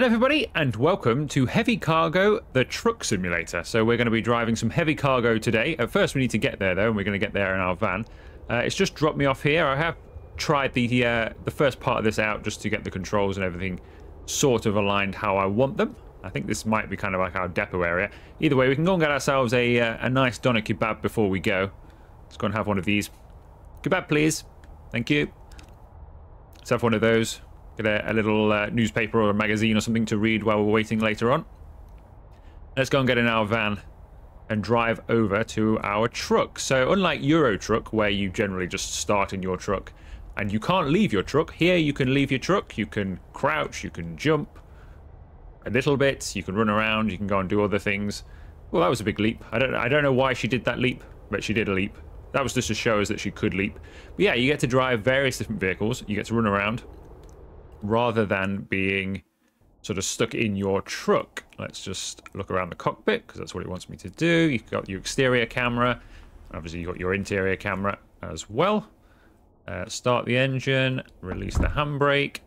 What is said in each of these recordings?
Hello everybody and welcome to Heavy Cargo, the truck simulator. So we're going to be driving some heavy cargo today. At first we need to get there though, and we're going to get there in our van. It's just dropped me off here. I have tried the first part of this out just to get the controls and everything sort of aligned how I want them. I think this might be kind of like our depot area. Either way, we can go and get ourselves a nice doner kebab before we go. Let's go and have one of these. Kebab please. Thank you. Let's have one of those. Get a little newspaper or a magazine or something to read while we're waiting later on. Let's go and get in our van and drive over to our truck. So unlike Euro Truck, where you generally just start in your truck and you can't leave your truck, here you can leave your truck, you can crouch, you can jump a little bit, you can run around, you can go and do other things. Well, that was a big leap. I don't know why she did that leap, but she did a leap. That was just to show us that she could leap. But yeah, you get to drive various different vehicles, you get to run around, rather than being sort of stuck in your truck. Let's just look around the cockpit, because that's what it wants me to do. You've got your exterior camera. Obviously, you've got your interior camera as well. Start the engine, release the handbrake,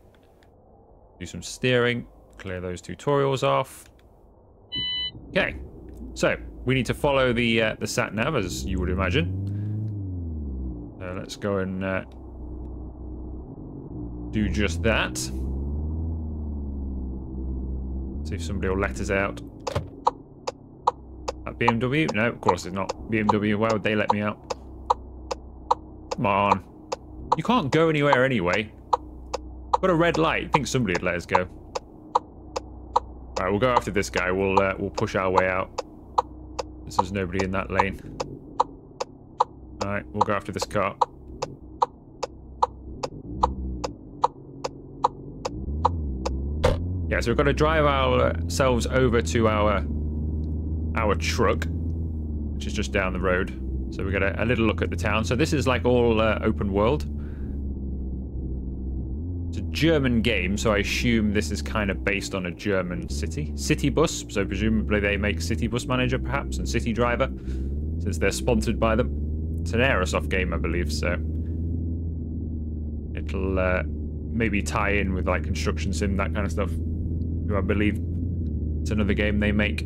do some steering, clear those tutorials off. Okay, so we need to follow the sat-nav, as you would imagine. Let's go and do just that. See if somebody will let us out. That BMW? No, of course it's not BMW. Why would they let me out? Come on. You can't go anywhere anyway. Got a red light. I think somebody would let us go. Alright, we'll go after this guy. We'll push our way out. There's nobody in that lane. Alright, we'll go after this car. Yeah, so we've got to drive ourselves over to our truck, which is just down the road. So we get a little look at the town. So this is like all open world. It's a German game, so I assume this is kind of based on a German city. City Bus, so presumably they make City Bus Manager perhaps, and City Driver, since they're sponsored by them. It's an Aerosoft game, I believe, so it'll maybe tie in with like Construction Sim, that kind of stuff. I believe it's another game they make.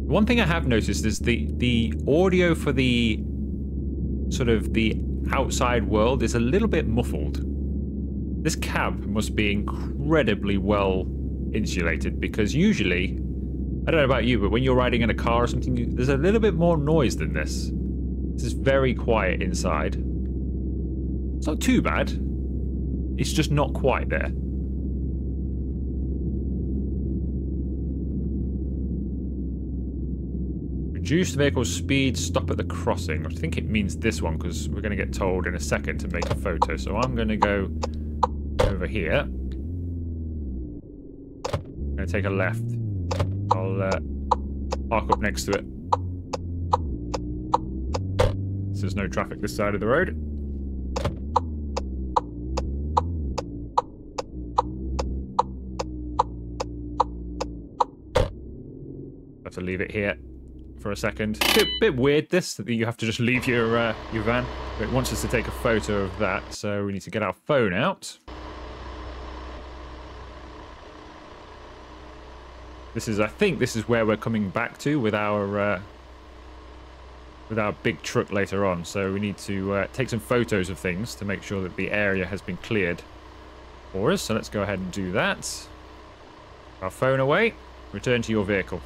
One thing I have noticed is the audio for the sort of the outside world is a little bit muffled. This cab must be incredibly well insulated, because usually, I don't know about you, but when you're riding in a car or something, there's a little bit more noise than this. This is very quiet inside. It's not too bad. It's just not quite there. Reduce the vehicle's speed, stop at the crossing. I think it means this one, because we're going to get told in a second to make a photo. So I'm going to go over here. I'm going to take a left. I'll park up next to it. So there's no traffic this side of the road. Have to leave it here for a second. Bit weird this, that you have to just leave your van. But it wants us to take a photo of that, so we need to get our phone out. I think this is where we're coming back to with our big truck later on. So we need to take some photos of things to make sure that the area has been cleared for us. So let's go ahead and do that. Our phone away. Return to your vehicle.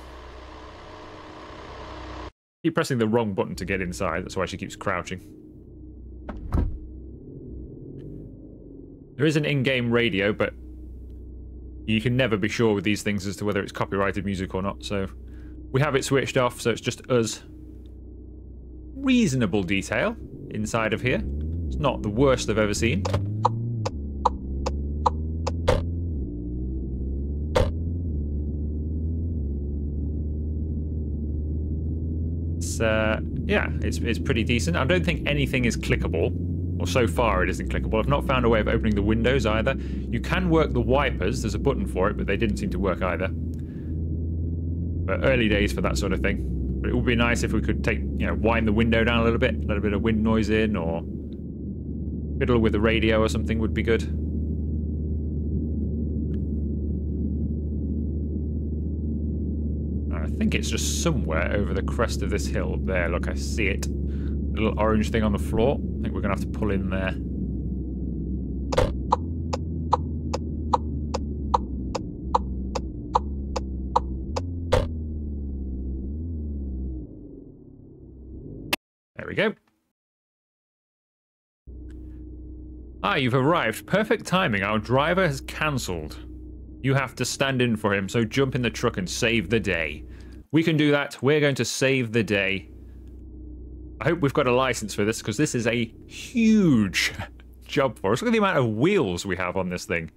Keep pressing the wrong button to get inside. That's why she keeps crouching. There is an in-game radio, but you can never be sure with these things as to whether it's copyrighted music or not. So we have it switched off, so it's just us. Reasonable detail inside of here. It's not the worst I've ever seen. Yeah, it's pretty decent. I don't think anything is clickable, or so far it isn't clickable. I've not found a way of opening the windows either. You can work the wipers. There's a button for it, but they didn't seem to work either. But early days for that sort of thing. But it would be nice if we could wind the window down a little bit, let a bit of wind noise in, or Fiddle with the radio or something would be good. I think it's just somewhere over the crest of this hill up there. Look, I see it. The little orange thing on the floor. I think we're going to have to pull in there. There we go. Ah, you've arrived. Perfect timing. Our driver has cancelled. You have to stand in for him, so jump in the truck and save the day. We can do that. We're going to save the day. I hope we've got a license for this, because this is a huge job for us. Look at the amount of wheels we have on this thing.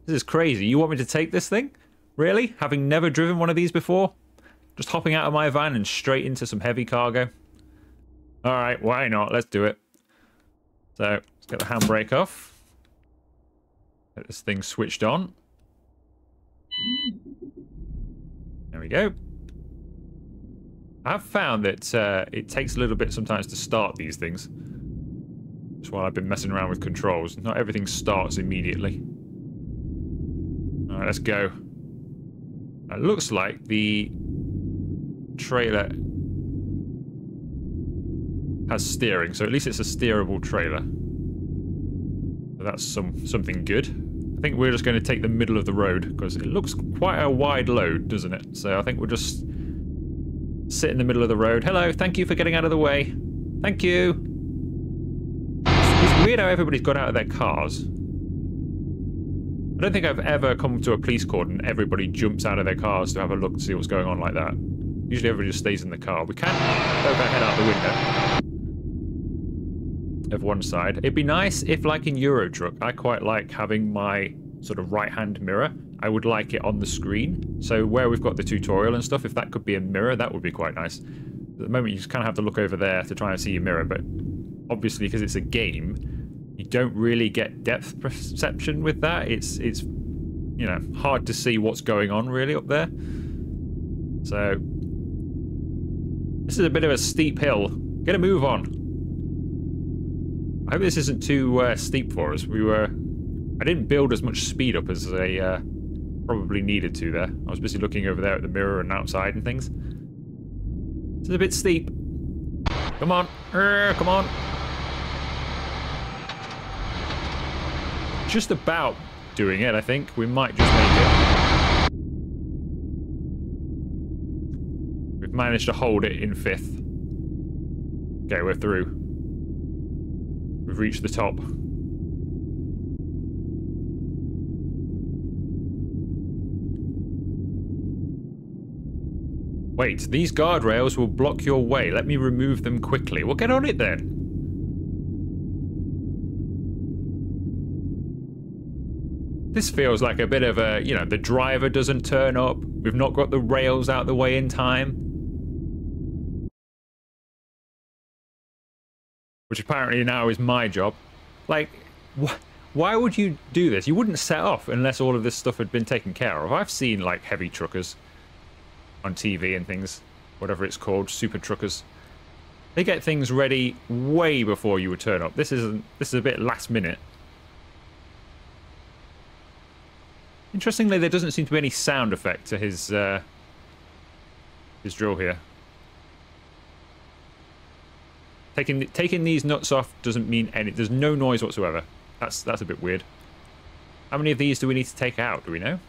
This is crazy. You want me to take this thing? Really? Having never driven one of these before? Just hopping out of my van and straight into some heavy cargo? Alright, why not? Let's do it. So, let's get the handbrake off. Get this thing switched on. There we go. I've found that it takes a little bit sometimes to start these things. That's why I've been messing around with controls. Not everything starts immediately. Alright, let's go. It looks like the trailer has steering, so at least it's a steerable trailer. So that's something good. I think we're just going to take the middle of the road, because it looks quite a wide load, doesn't it? So I think we'll just sit in the middle of the road. Hello, thank you for getting out of the way. Thank you. It's weird how everybody's got out of their cars. I don't think I've ever come to a police cordon and everybody jumps out of their cars to have a look to see what's going on like that. Usually everybody just stays in the car. We can poke our head out the window of one side. It'd be nice if, like in Euro Truck, I quite like having my sort of right-hand mirror. I would like it on the screen. So where we've got the tutorial and stuff, if that could be a mirror, that would be quite nice. At the moment, you just kind of have to look over there to try and see your mirror, but obviously, because it's a game, you don't really get depth perception with that. It's you know, hard to see what's going on really up there. So this is a bit of a steep hill. Get a move on. I hope this isn't too steep for us. I didn't build as much speed up as I probably needed to there. I was busy looking over there at the mirror and outside and things. This is a bit steep. Come on. Come on. Just about doing it, I think. We might just make it. We've managed to hold it in 5th. Okay, we're through. We've reached the top. Wait, these guardrails will block your way. Let me remove them quickly. Well, get on it then. This feels like a bit of a, you know, the driver doesn't turn up. We've not got the rails out the way in time. Which apparently now is my job. Like, why would you do this? You wouldn't set off unless all of this stuff had been taken care of. I've seen, like, heavy truckers on TV and things, whatever it's called, super truckers. They get things ready way before you would turn up. This is a bit last minute. Interestingly, there doesn't seem to be any sound effect to his drill here. Taking these nuts off doesn't mean any. There's no noise whatsoever. That's a bit weird. How many of these do we need to take out? Do we know?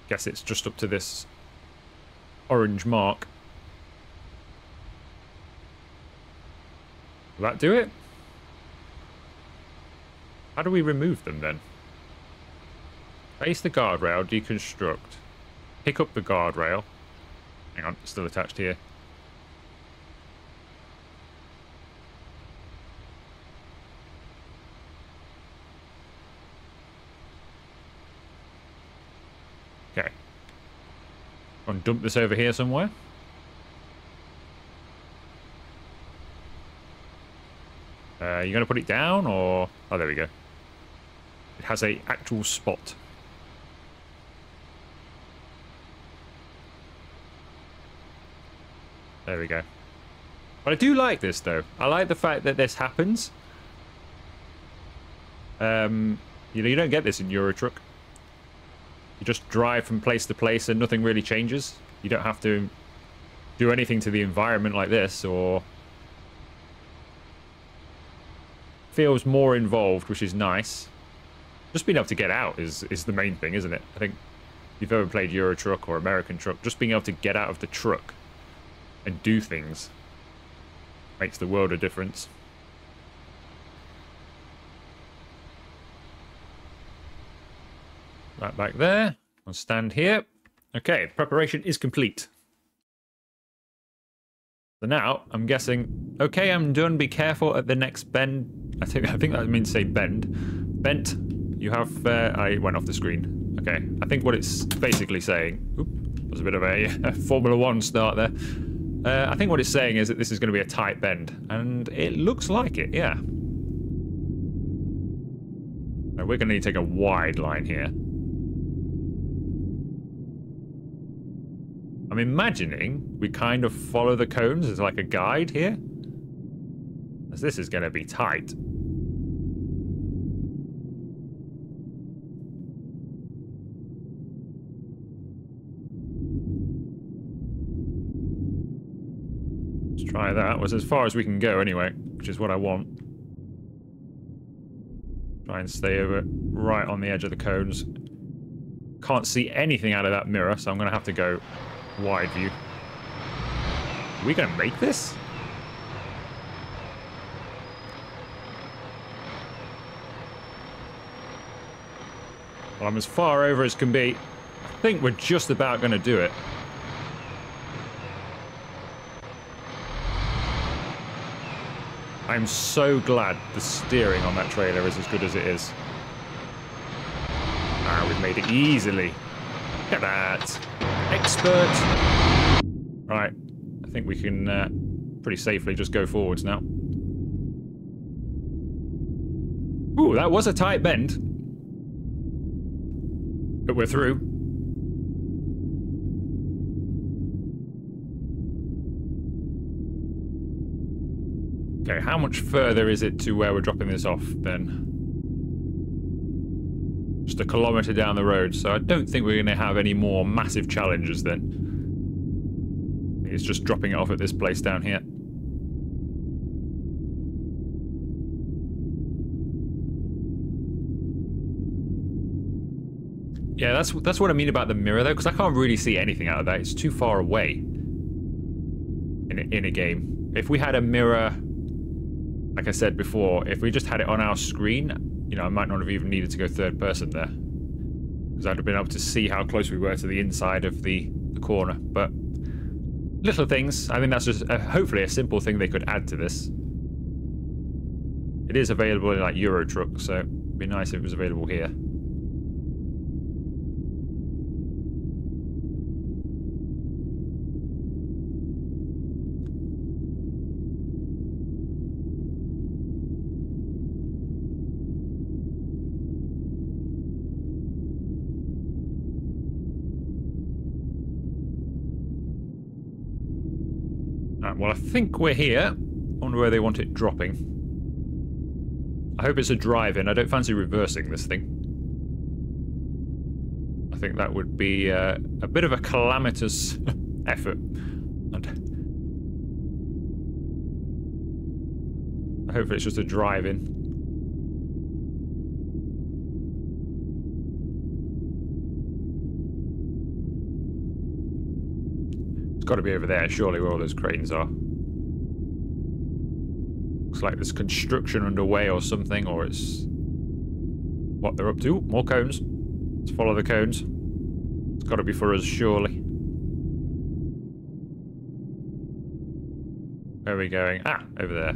Guess it's just up to this orange mark. Will that do it? How do we remove them then? Face the guardrail, deconstruct. Pick up the guardrail. Hang on, it's still attached here. Okay. Go and dump this over here somewhere. You going to put it down, or... Oh, there we go. It has a actual spot. There we go. But I do like this, though. I like the fact that this happens. You know, you don't get this in Euro Truck. You just drive from place to place and nothing really changes. You don't have to do anything to the environment like this, or... Feels more involved, which is nice. Just being able to get out is the main thing, isn't it? I think if you've ever played Euro Truck or American Truck, just being able to get out of the truck and do things makes the world a difference. Right back there. I'll stand here. Okay, preparation is complete. So now, I'm guessing, okay, I'm done. Be careful at the next bend. I think that means say bend. Bent, you have, I went off the screen. Okay, I think what it's basically saying, oop, there's a bit of a Formula 1 start there. I think what it's saying is that this is going to be a tight bend, and it looks like it, yeah. Now we're going to need to take a wide line here. I'm imagining we kind of follow the cones as like a guide here, as this is going to be tight. Let's try that. Was as far as we can go anyway, which is what I want. Try and stay over right on the edge of the cones. Can't see anything out of that mirror, so I'm going to have to go wide view. Are we going to make this? Well, I'm as far over as can be. I think we're just about going to do it. I'm so glad the steering on that trailer is as good as it is. Ah, we've made it easily. Look at that. Expert. Right. I think we can pretty safely just go forwards now. Ooh, that was a tight bend. But we're through. Okay, how much further is it to where we're dropping this off then? Just a kilometre down the road, so I don't think we're going to have any more massive challenges then. It's just dropping it off at this place down here. Yeah, that's what I mean about the mirror though, because I can't really see anything out of that. It's too far away in a game. If we had a mirror, like I said before, if we just had it on our screen, you know, I might not have even needed to go third person there, because I'd have been able to see how close we were to the inside of the corner. But little things. I think that's just hopefully a simple thing they could add to this. It is available in like Euro Truck, so it'd be nice if it was available here. Well, I think we're here. I wonder where they want it dropping. I hope it's a drive-in. I don't fancy reversing this thing. I think that would be a bit of a calamitous effort. And hopefully it's just a drive-in. It's got to be over there, surely, where all those cranes are. Looks like there's construction underway or something, or it's what they're up to. More cones. Let's follow the cones. It's got to be for us, surely. Where are we going? Ah, over there.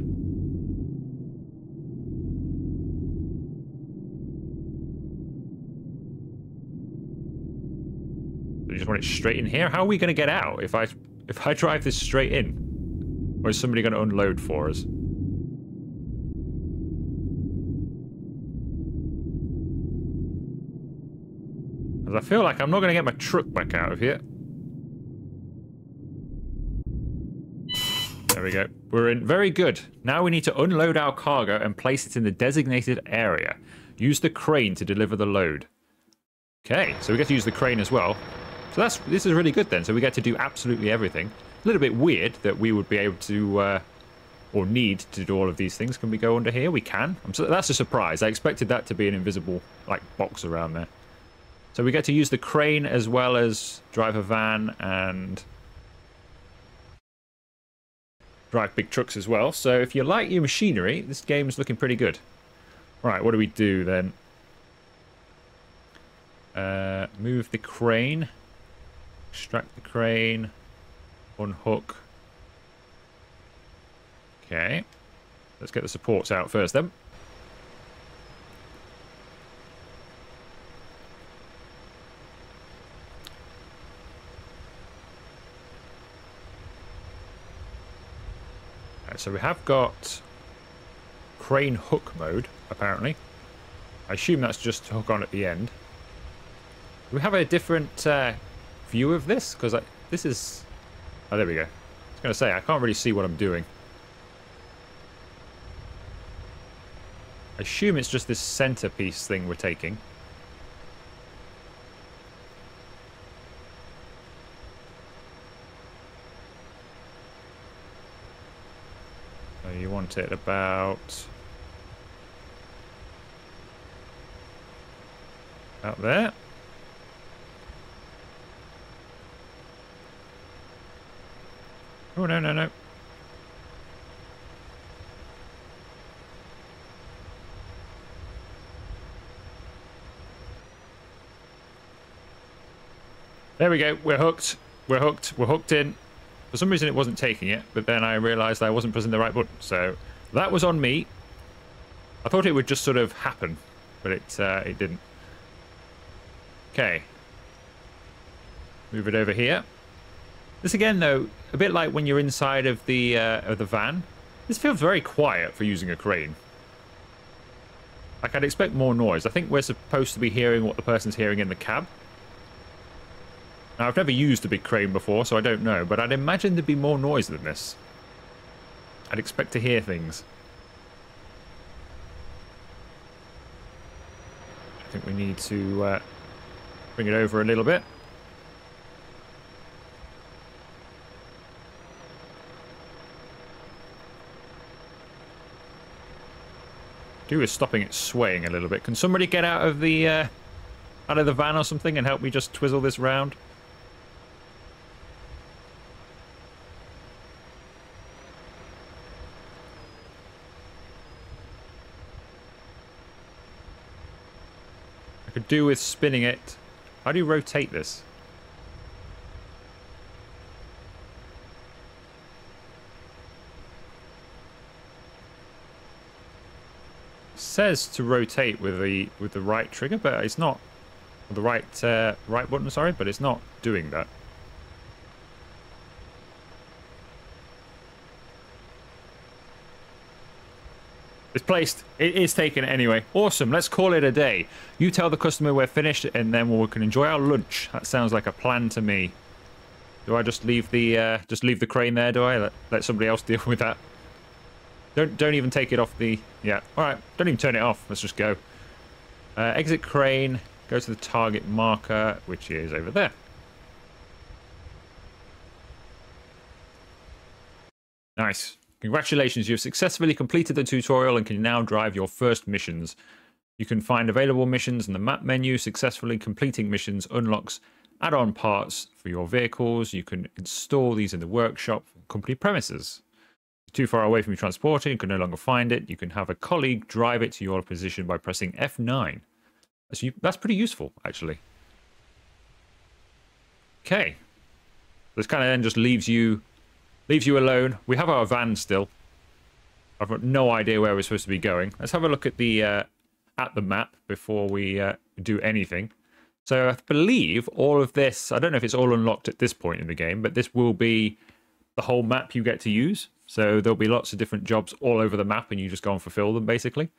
You just want it straight in here? How are we going to get out if I drive this straight in? Or is somebody going to unload for us? Because I feel like I'm not going to get my truck back out of here. There we go. We're in. Very good. Now we need to unload our cargo and place it in the designated area. Use the crane to deliver the load. Okay, so we get to use the crane as well. So this is really good then. So we get to do absolutely everything. A little bit weird that we would be able to, or need to do all of these things. Can we go under here? We can. That's a surprise. I expected that to be an invisible, like, box around there. So we get to use the crane as well as drive a van and drive big trucks as well. So if you like your machinery, this game's looking pretty good. Right, what do we do then? Move the crane. Extract the crane. Unhook. Okay. Let's get the supports out first then. So we have got crane hook mode, apparently. I assume that's just to hook on at the end. Do we have a different view of this? Because this is... Oh, there we go. I was going to say, I can't really see what I'm doing. I assume it's just this centerpiece thing we're taking. You want it about there. Oh, no, no, no. There we go. We're hooked. We're hooked. We're hooked in. For some reason it wasn't taking it, but then I realised I wasn't pressing the right button. So that was on me. I thought it would just sort of happen, but it didn't. Okay. Move it over here. This again, though, a bit like when you're inside of the van. This feels very quiet for using a crane. Like, I'd expect more noise. I think we're supposed to be hearing what the person's hearing in the cab. Now, I've never used a big crane before, so I don't know, but I'd imagine there'd be more noise than this. I'd expect to hear things. I think we need to bring it over a little bit. Do is stopping it swaying a little bit. Can somebody get out of the van or something and help me just twizzle this round? Could do with spinning it. How do you rotate this? It says to rotate with the right trigger, but it's not the right button. Sorry, but it's not doing that. It's placed. It is taken anyway. Awesome. Let's call it a day. You tell the customer we're finished, and then we can enjoy our lunch. That sounds like a plan to me. Do I just leave the crane there? Do I let somebody else deal with that? Don't even take it off the. Yeah. All right. Don't even turn it off. Let's just go. Exit crane. Go to the target marker, which is over there. Nice. Congratulations, you've successfully completed the tutorial and can now drive your first missions. You can find available missions in the map menu. Successfully completing missions unlocks add-on parts for your vehicles. You can install these in the workshop, company premises. Too far away from your transporter, you can no longer find it. You can have a colleague drive it to your position by pressing F9. That's pretty useful, actually. Okay. This kind of then just leaves you alone. We have our van still. I've got no idea where we're supposed to be going. Let's have a look at the map before we do anything. So I believe all of this, I don't know if it's all unlocked at this point in the game, but this will be the whole map you get to use. So there'll be lots of different jobs all over the map and you just go and fulfill them, basically.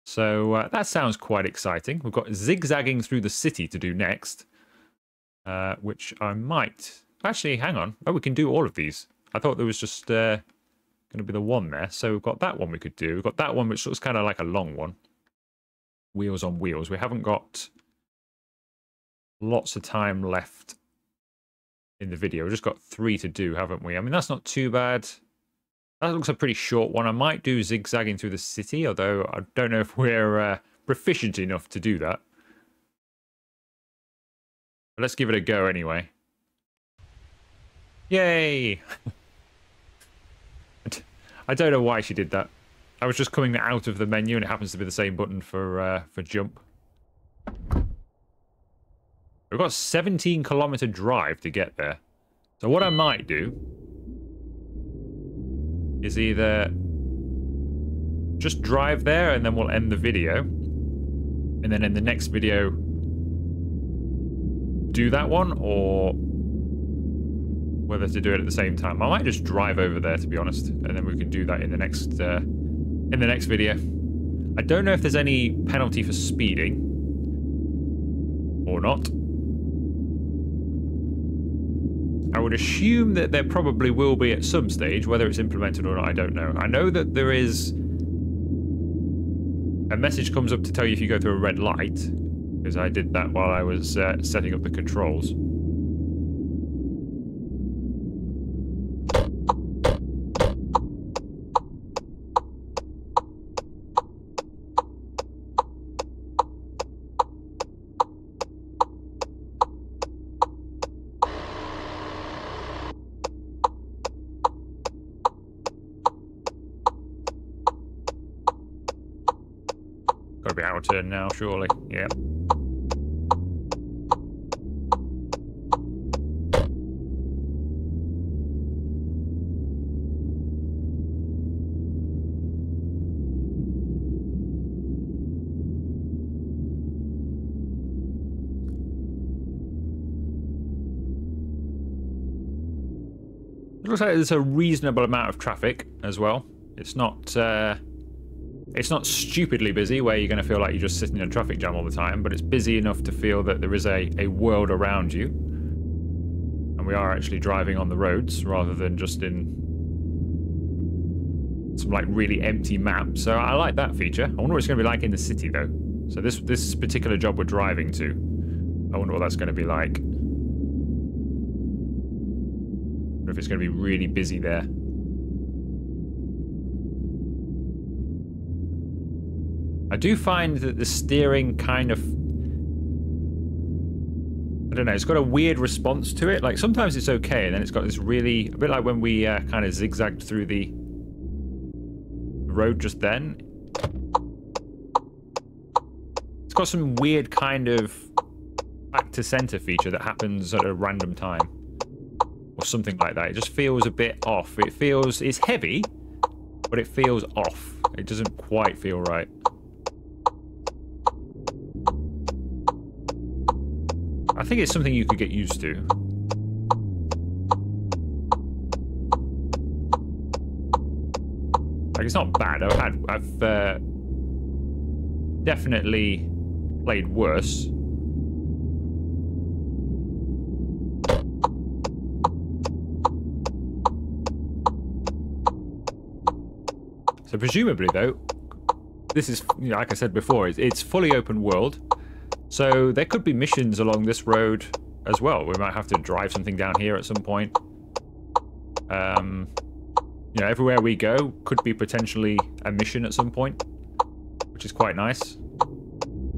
So that sounds quite exciting. We've got zigzagging through the city to do next, which I might... Actually, hang on. Oh, we can do all of these. I thought there was just going to be the one there. So we've got that one we could do. We've got that one which looks kind of like a long one. Wheels on wheels. We haven't got lots of time left in the video. We've just got 3 to do, haven't we? I mean, that's not too bad. That looks a pretty short one. I might do zigzagging through the city, although I don't know if we're proficient enough to do that. But let's give it a go anyway. Yay! I don't know why she did that. I was just coming out of the menu and it happens to be the same button for jump. We've got a 17-kilometer drive to get there. So what I might do is either just drive there and then we'll end the video. And then in the next video, do that one, or whether to do it at the same time. I might just drive over there, to be honest, and then we can do that in the next video. I don't know if there's any penalty for speeding or not. I would assume that there probably will be at some stage. Whether it's implemented or not, I don't know. I know that there is a message comes up to tell you if you go through a red light, because I did that while I was setting up the controls. Gotta be our turn now, surely. Yeah. It looks like there's a reasonable amount of traffic as well. It's not stupidly busy where you're going to feel like you're just sitting in a traffic jam all the time, but it's busy enough to feel that there is a world around you. And we are actually driving on the roads rather than just in some like really empty map. So I like that feature. I wonder what it's going to be like in the city though. So this particular job we're driving to, I wonder what that's going to be like. I wonder if it's going to be really busy there. I do find that the steering kind of, I don't know, it's got a weird response to it. Like sometimes it's okay, and then it's got this really, a bit like when we kind of zigzagged through the road just then. It's got some weird kind of back to center feature that happens at a random time. Or something like that. It just feels a bit off. It's heavy, but it feels off. It doesn't quite feel right. I think it's something you could get used to. Like, it's not bad. I've definitely played worse. So presumably, though, this is, you know, like I said before, it's fully open world. So there could be missions along this road as well. We might have to drive something down here at some point. You know, everywhere we go could be potentially a mission at some point, which is quite nice.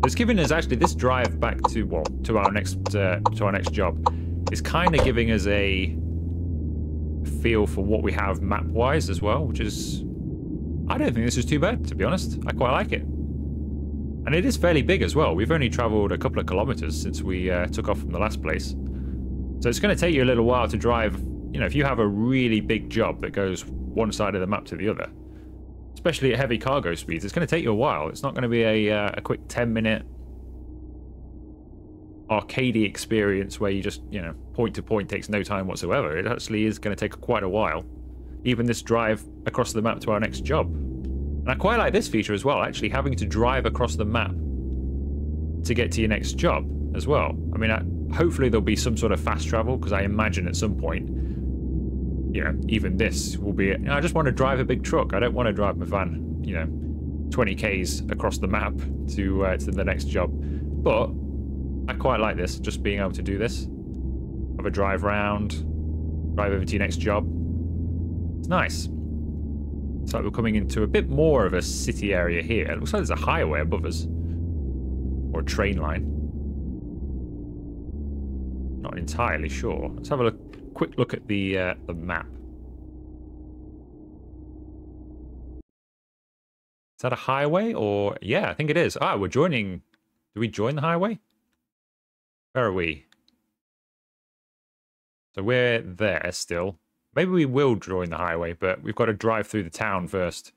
It's giving us actually this drive back to, well, to our next job is kind of giving us a feel for what we have map-wise as well, which is, I don't think this is too bad, to be honest. I quite like it. And it is fairly big as well. We've only travelled a couple of kilometres since we took off from the last place. So it's going to take you a little while to drive. You know, if you have a really big job that goes one side of the map to the other, especially at heavy cargo speeds, it's going to take you a while. It's not going to be a quick 10-minute arcadey experience where you just, you know, point to point takes no time whatsoever. It actually is going to take quite a while. Even this drive across the map to our next job. And I quite like this feature as well, actually having to drive across the map to get to your next job as well. I mean, hopefully there'll be some sort of fast travel, because I imagine at some point you know, even this will be it. I just want to drive a big truck. I don't want to drive my van, you know, 20 Ks across the map to the next job. But I quite like this, just being able to do this. Have a drive round, drive over to your next job. It's nice. It's like we're coming into a bit more of a city area here. It looks like there's a highway above us. Or a train line. Not entirely sure. Let's have a quick look at the map. Is that a highway or... Yeah, I think it is. Ah, we're joining... Do we join the highway? Where are we? So we're there still. Maybe we will join the highway, but we've got to drive through the town first.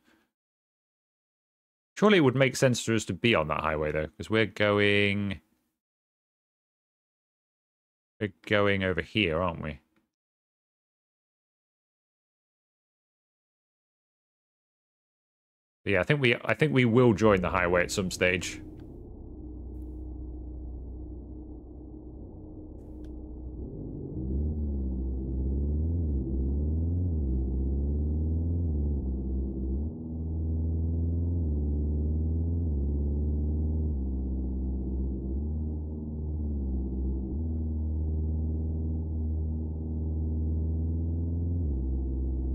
Surely it would make sense for us to be on that highway, though, because we're going... We're going over here, aren't we? Yeah, I think we will join the highway at some stage.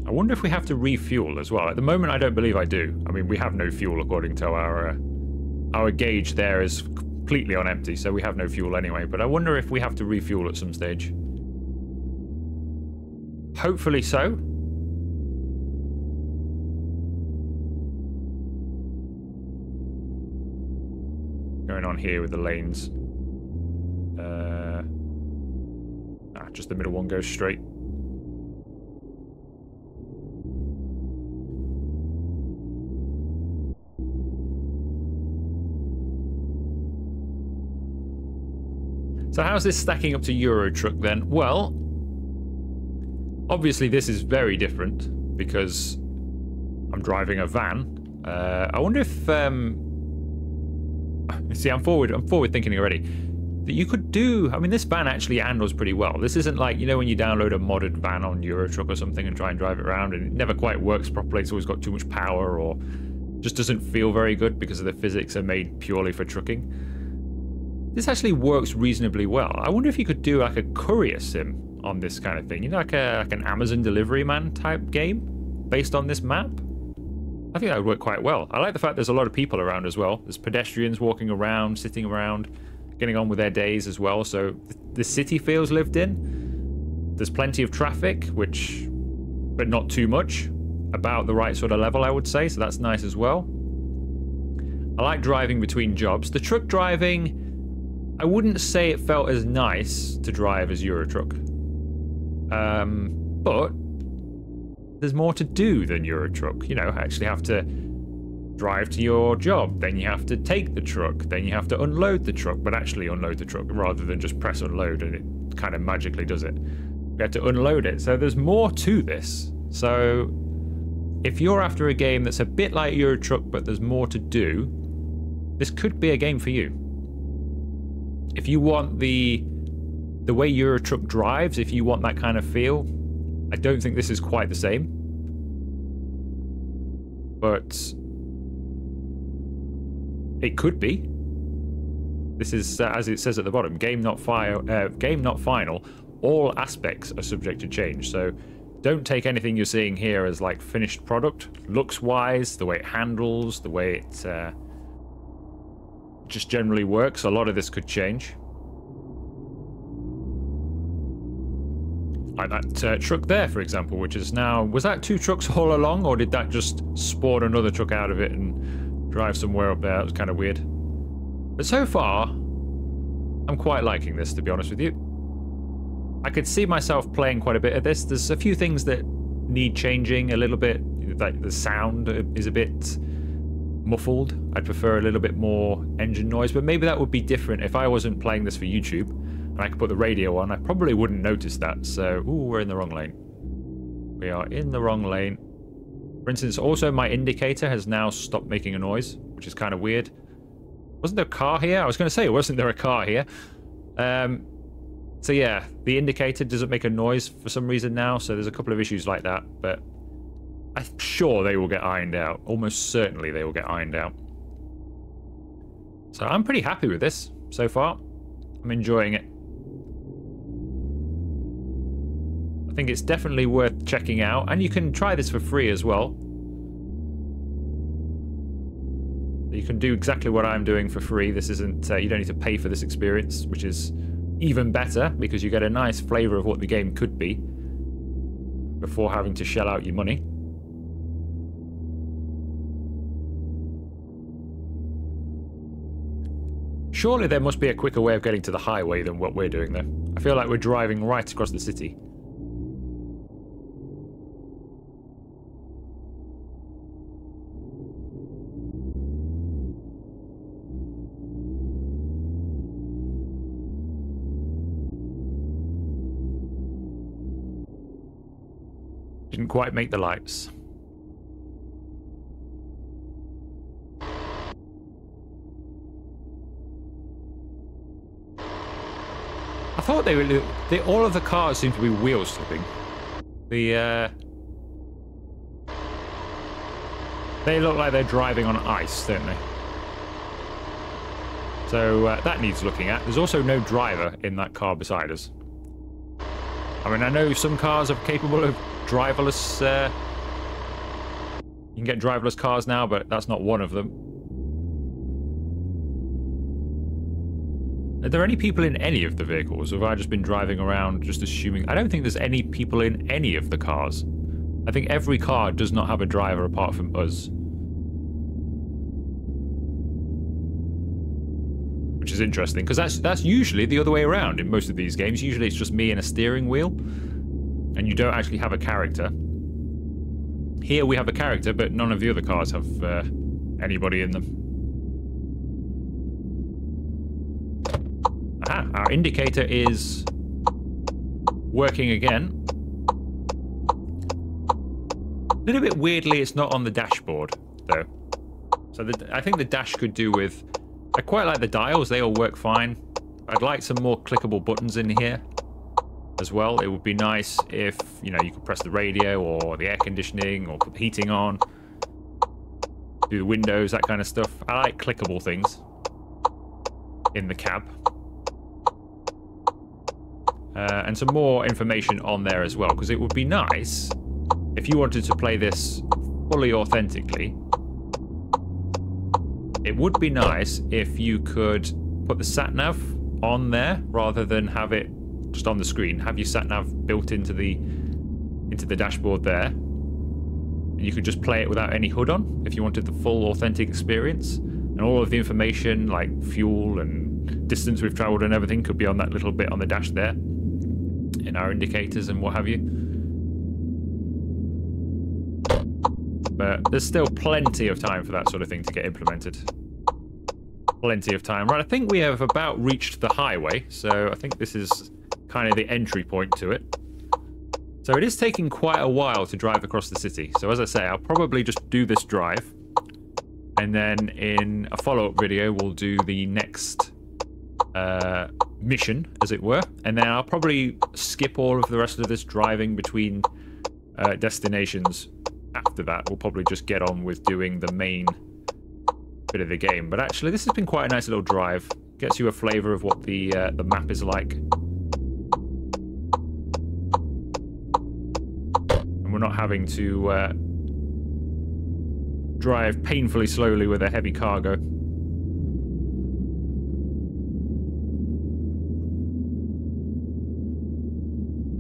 I wonder if we have to refuel as well. At the moment, I don't believe I do. I mean, we have no fuel according to our gauge there is completely on empty, so we have no fuel anyway. But I wonder if we have to refuel at some stage. Hopefully so. Going on here with the lanes. Just the middle one goes straight. So how's this stacking up to Euro Truck then? Well, obviously this is very different because I'm driving a van. I wonder if see, I'm forward thinking already. That you could do, I mean, this van actually handles pretty well. This isn't like, you know, when you download a modded van on Euro Truck or something and try and drive it around and it never quite works properly. It's always got too much power or just doesn't feel very good because of the physics are made purely for trucking. This actually works reasonably well. I wonder if you could do like a courier sim on this kind of thing. You know, like an Amazon delivery man type game based on this map. I think that would work quite well. I like the fact there's a lot of people around as well. There's pedestrians walking around, sitting around, getting on with their days as well. So the city feels lived in. There's plenty of traffic, but not too much. About the right sort of level, I would say. So that's nice as well. I like driving between jobs. The truck driving... I wouldn't say it felt as nice to drive as Euro Truck. But there's more to do than Euro Truck. You know, actually have to drive to your job, then you have to take the truck, then you have to unload the truck, but actually unload the truck rather than just press unload and it kind of magically does it. We have to unload it. So there's more to this. So if you're after a game that's a bit like Euro Truck but there's more to do, this could be a game for you. If you want the way Euro Truck drives, if you want that kind of feel, I don't think this is quite the same. But it could be. This is, as it says at the bottom, game not final. All aspects are subject to change. So don't take anything you're seeing here as like finished product. Looks-wise, the way it handles, the way it just generally works. A lot of this could change. Like that truck there, for example, which is now... Was that 2 trucks all along, or did that just spawn another truck out of it and drive somewhere up there? It was kind of weird. But so far, I'm quite liking this, to be honest with you. I could see myself playing quite a bit of this. There's a few things that need changing a little bit. Like the sound is a bit muffled. I'd prefer a little bit more engine noise, but maybe that would be different if I wasn't playing this for YouTube and I could put the radio on. I probably wouldn't notice that. So, ooh, we're in the wrong lane. We are in the wrong lane. For instance, also my indicator has now stopped making a noise, which is kind of weird. Wasn't there a car here? I was going to say, wasn't there a car here? So So yeah, the indicator doesn't make a noise for some reason now, so there's a couple of issues like that, but I'm sure they will get ironed out. Almost certainly they will get ironed out. So I'm pretty happy with this so far. I'm enjoying it. I think it's definitely worth checking out, and you can try this for free as well. You can do exactly what I'm doing for free. This isn't, you don't need to pay for this experience, which is even better because you get a nice flavour of what the game could be before having to shell out your money. Surely there must be a quicker way of getting to the highway than what we're doing, though. I feel like we're driving right across the city. Didn't quite make the lights. I thought they were. All of the cars seem to be wheel slipping. They look like they're driving on ice, don't they? So that needs looking at. There's also no driver in that car beside us. I mean, I know some cars are capable of driverless. You can get driverless cars now, but that's not one of them. Are there any people in any of the vehicles, or have I just been driving around just assuming? I don't think there's any people in any of the cars. I think every car does not have a driver apart from us. Which is interesting, because that's usually the other way around in most of these games. Usually it's just me and a steering wheel, and you don't actually have a character. Here we have a character, but none of the other cars have anybody in them. Aha, our indicator is working again. A little bit weirdly, it's not on the dashboard, though. So I think the dash could do with... I quite like the dials, they all work fine. I'd like some more clickable buttons in here as well. It would be nice if, you know, you could press the radio or the air conditioning or put the heating on, do the windows, that kind of stuff. I like clickable things in the cab. And some more information on there as well, because it would be nice if you wanted to play this fully authentically. It would be nice if you could put the sat-nav on there rather than have it just on the screen. Have your sat-nav built into the dashboard there. And you could just play it without any HUD on if you wanted the full authentic experience. And all of the information like fuel and distance we've travelled and everything could be on that little bit on the dash there. In our indicators and what have you. But there's still plenty of time for that sort of thing to get implemented. Plenty of time. Right, I think we have about reached the highway, so I think this is kind of the entry point to it. So it is taking quite a while to drive across the city. So as I say, I'll probably just do this drive, and then in a follow-up video, we'll do the next mission, as it were, and then I'll probably skip all of the rest of this driving between destinations. After that, we'll probably just get on with doing the main bit of the game. But actually, this has been quite a nice little drive. Gets you a flavour of what the map is like. And we're not having to drive painfully slowly with a heavy cargo.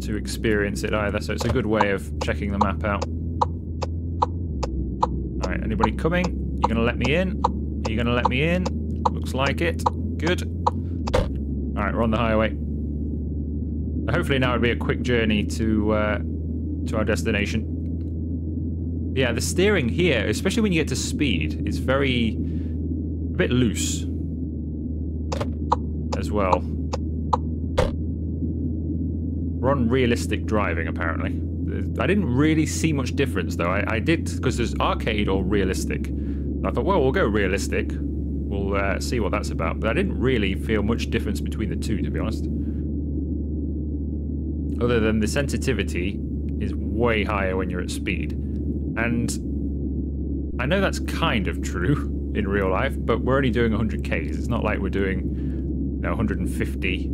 To experience it either, so it's a good way of checking the map out. Alright, anybody coming? You gonna let me in? Are you gonna let me in? Looks like it. Good. Alright, we're on the highway. Hopefully now it'll be a quick journey to our destination. Yeah, the steering here, especially when you get to speed, is a bit loose as well. We're on realistic driving, apparently. I didn't really see much difference, though. I did, because there's arcade or realistic. I thought, well, we'll go realistic. We'll see what that's about. But I didn't really feel much difference between the two, to be honest. other than the sensitivity is way higher when you're at speed. And I know that's kind of true in real life, but we're only doing 100 Ks. It's not like we're doing, you know, 150,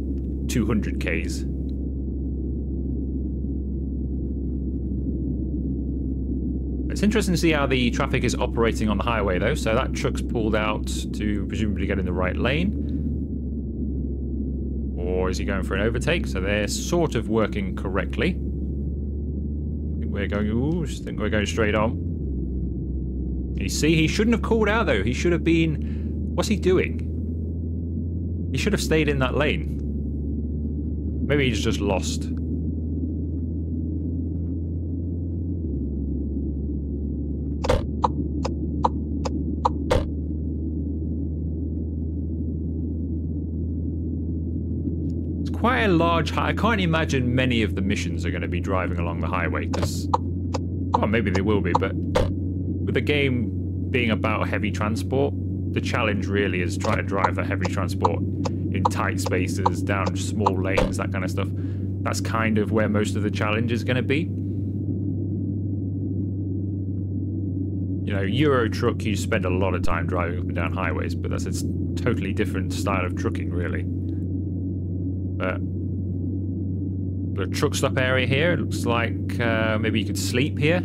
200 Ks. It's interesting to see how the traffic is operating on the highway, though. So that truck's pulled out to presumably get in the right lane. Or is he going for an overtake? So they're sort of working correctly. I think we're going, ooh, I think we're going straight on. You see, he shouldn't have called out, though. He should have been... What's he doing? He should have stayed in that lane. Maybe he's just lost. It's quite a large... I can't imagine many of the missions are going to be driving along the highway, because... Well, maybe they will be, but... With the game being about heavy transport, the challenge really is trying to drive a heavy transport in tight spaces, down small lanes, that kind of stuff. That's kind of where most of the challenge is going to be. You know, Euro truck, you spend a lot of time driving up and down highways, but that's a totally different style of trucking, really. But the truck stop area here, it looks like maybe you could sleep here.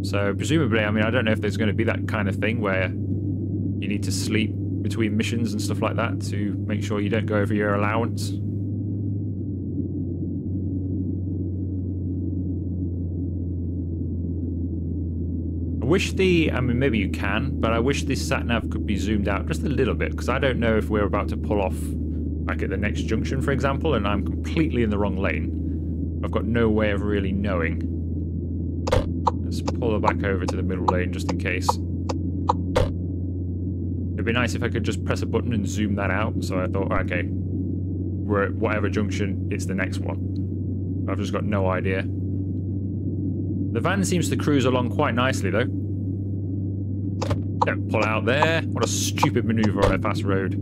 So presumably, I mean, I don't know if there's going to be that kind of thing where you need to sleep between missions and stuff like that to make sure you don't go over your allowance. I wish I mean, maybe you can, but I wish this sat-nav could be zoomed out just a little bit, because I don't know if we're about to pull off, like at the next junction, for example, and I'm completely in the wrong lane. I've got no way of really knowing. Let's pull her back over to the middle lane just in case. It'd be nice if I could just press a button and zoom that out. So I thought, okay, we're at whatever junction, it's the next one. I've just got no idea. The van seems to cruise along quite nicely, though. Don't pull out there. What a stupid maneuver on a fast road.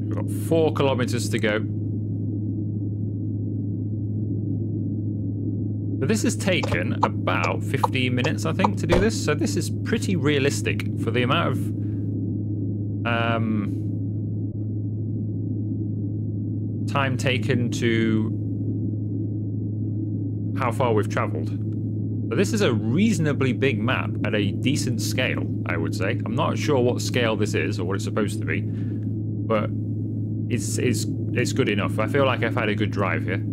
We've got 4 kilometers to go. But this has taken about 15 minutes, I think, to do this. So this is pretty realistic for the amount of time taken to how far we've traveled. But this is a reasonably big map at a decent scale, I would say. I'm not sure what scale this is or what it's supposed to be, but it's good enough. I feel like I've had a good drive here.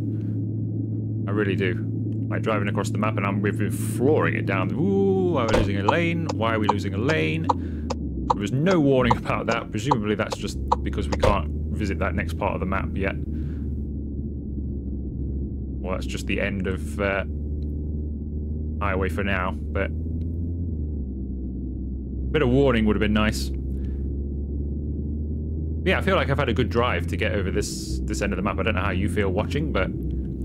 I really do. Like driving across the map, and we've been flooring it down. Ooh, are we losing a lane? Why are we losing a lane? There was no warning about that. Presumably that's just because we can't visit that next part of the map yet. Well, that's just the end of highway for now, but a bit of warning would have been nice. Yeah, I feel like I've had a good drive to get over this end of the map. I don't know how you feel watching, but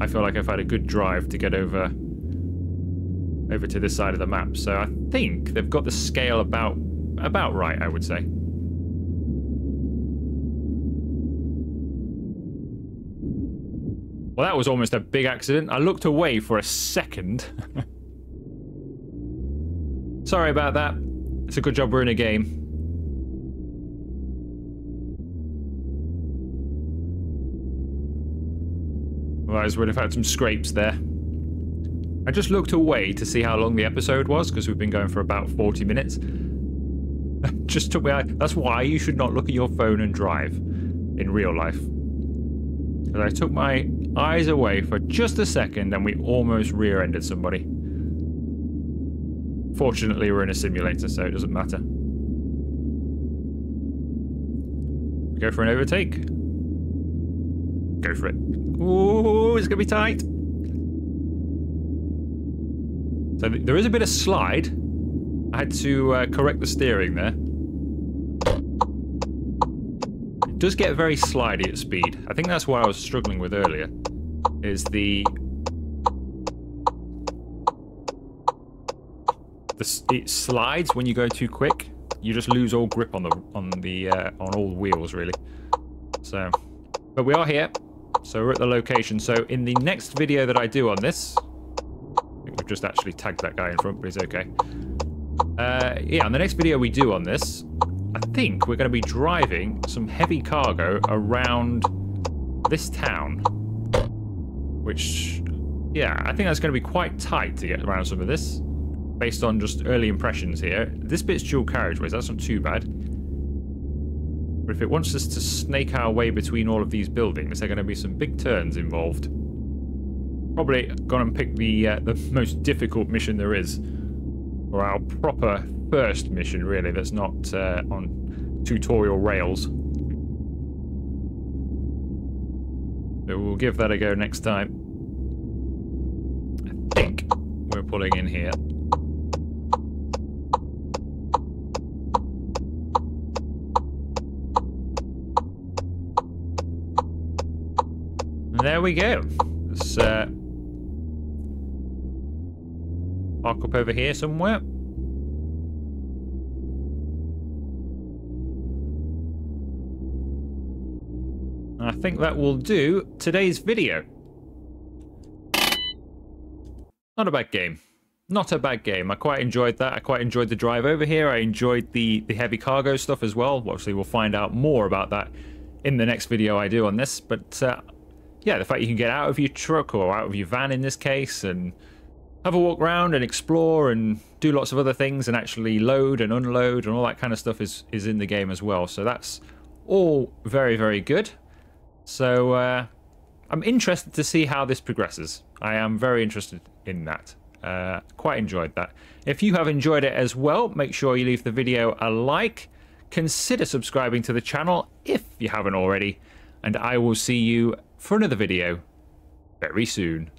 I feel like I've had a good drive to get over to this side of the map. So I think they've got the scale about right, I would say. Well, that was almost a big accident. I looked away for a second. Sorry about that. It's a good job we're in a game. Otherwise, we'd have had some scrapes there. I just looked away to see how long the episode was, because we've been going for about 40 minutes. Just took me out. That's why you should not look at your phone and drive in real life. Because I took my eyes away for just a second and we almost rear-ended somebody. Fortunately, we're in a simulator, so it doesn't matter. We go for an overtake. Go for it. Ooh, it's going to be tight. So there is a bit of slide. I had to correct the steering there. It does get very slidey at speed. I think that's what I was struggling with earlier. Is the it slides when you go too quick. You just lose all grip on all the wheels, really. So, but we are here. So we're at the location. So in the next video that I do on this, I think we've just actually tagged that guy in front, but he's okay. Yeah, on the next video we do on this, I think we're going to be driving some heavy cargo around this town. Which, yeah, I think that's going to be quite tight to get around some of this, based on just early impressions here. This bit's dual carriageways, that's not too bad. But if it wants us to snake our way between all of these buildings, there are going to be some big turns involved. Probably going to pick the most difficult mission there is. Or our proper first mission, really, that's not on tutorial rails. So we'll give that a go next time. I think we're pulling in here. And there we go. Let's park up over here somewhere. I think that will do today's video. Not a bad game. Not a bad game. I quite enjoyed that. I quite enjoyed the drive over here. I enjoyed the heavy cargo stuff as well. Obviously, we'll find out more about that in the next video I do on this. But yeah, the fact you can get out of your truck or out of your van in this case and have a walk around and explore and do lots of other things and actually load and unload and all that kind of stuff is in the game as well. So that's all very, very good. So I'm interested to see how this progresses. I am very interested in that. Quite enjoyed that. If you have enjoyed it as well, make sure you leave the video a like. Consider subscribing to the channel if you haven't already. And I will see you for another video very soon.